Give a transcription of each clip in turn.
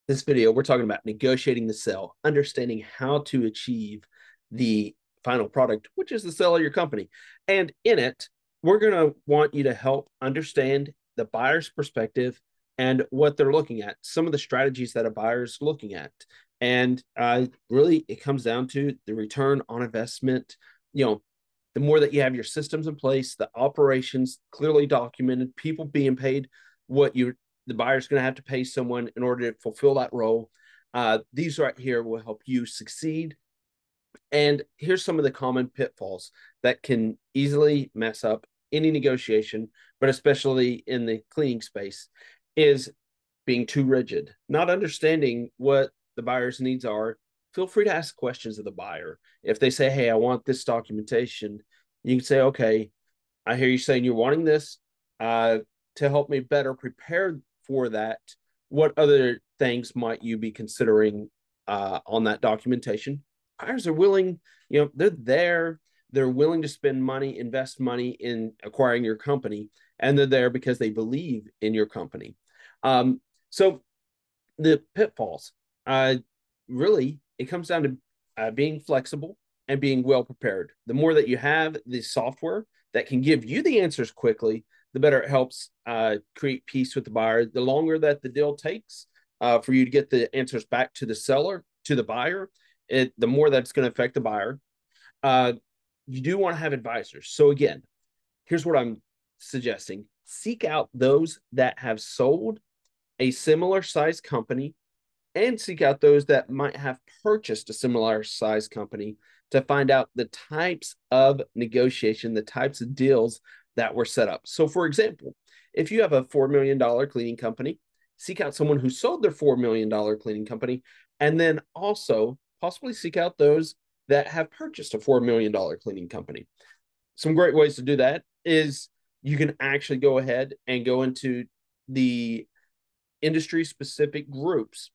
This video, we're talking about negotiating the sale, understanding how to achieve the final product, which is the sale of your company. And in it, we're going to want you to help understand the buyer's perspective and what they're looking at, some of the strategies that a buyer is looking at. And really, it comes down to the return on investment. The more that you have your systems in place, the operations clearly documented, people being paid what you the buyer's going to have to pay someone in order to fulfill that role. These right here will help you succeed. And here's some of the common pitfalls that can easily mess up any negotiation, but especially in the cleaning space, is being too rigid, not understanding what the buyer's needs are. Feel free to ask questions of the buyer. If they say, hey, I want this documentation, you can say, okay, I hear you saying you're wanting this. To help me better prepare for that, what other things might you be considering on that documentation? Buyers are willing, they're there, they're willing to spend money, invest money in acquiring your company, and they're there because they believe in your company. So the pitfalls, really, it comes down to being flexible and being well prepared. The more that you have the software that can give you the answers quickly, the better it helps create peace with the buyer. The longer that the deal takes for you to get the answers back to the seller, to the buyer, the more that's going to affect the buyer. You do want to have advisors. So again, here's what I'm suggesting. Seek out those that have sold a similar size company and seek out those that might have purchased a similar size company to find out the types of negotiation, the types of deals that were set up. So, for example, if you have a $4 million cleaning company, seek out someone who sold their $4 million cleaning company, and then also possibly seek out those that have purchased a $4 million cleaning company. Some great ways to do that is you can actually go ahead and go into the industry specific groups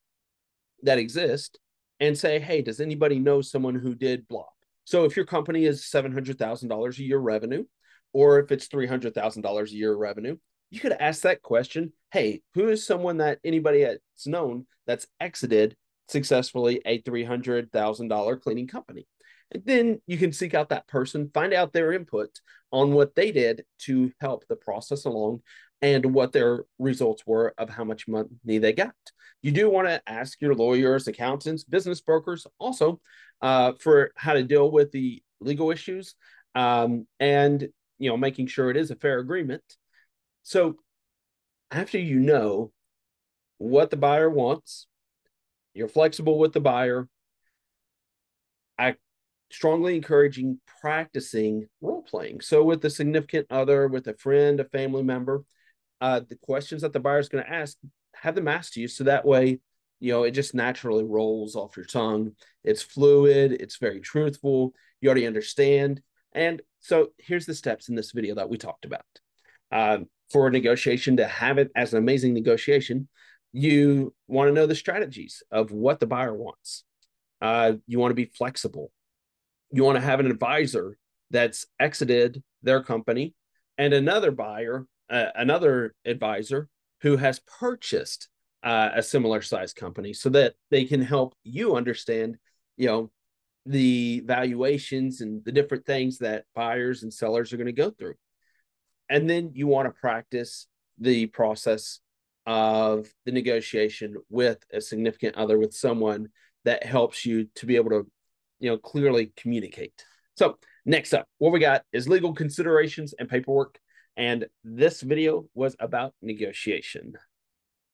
that exist and say, hey, does anybody know someone who did blah? So if your company is $700,000 a year revenue, or if it's $300,000 a year revenue, you could ask that question. Hey, who is someone that anybody that's known that's exited successfully a $300,000 cleaning company? And then you can seek out that person, find out their input on what they did to help the process along and what their results were of how much money they got. You do want to ask your lawyers, accountants, business brokers also for how to deal with the legal issues and making sure it is a fair agreement. So after you know what the buyer wants, you're flexible with the buyer. I strongly encouraging practicing role playing. So with a significant other, with a friend, a family member, the questions that the buyer is going to ask, have them asked to you. So that way, it just naturally rolls off your tongue. It's fluid. It's very truthful. You already understand. And so here's the steps in this video that we talked about. For a negotiation to have it as an amazing negotiation, you want to know the strategies of what the buyer wants. You want to be flexible. You want to have an advisor that's exited their company and another buyer, another advisor who has purchased a similar size company so that they can help you understand, the valuations and the different things that buyers and sellers are going to go through. And then you want to practice the process of the negotiation with a significant other, with someone that helps you to be able to, clearly communicate. So next up, what we got is legal considerations and paperwork. And this video was about negotiation.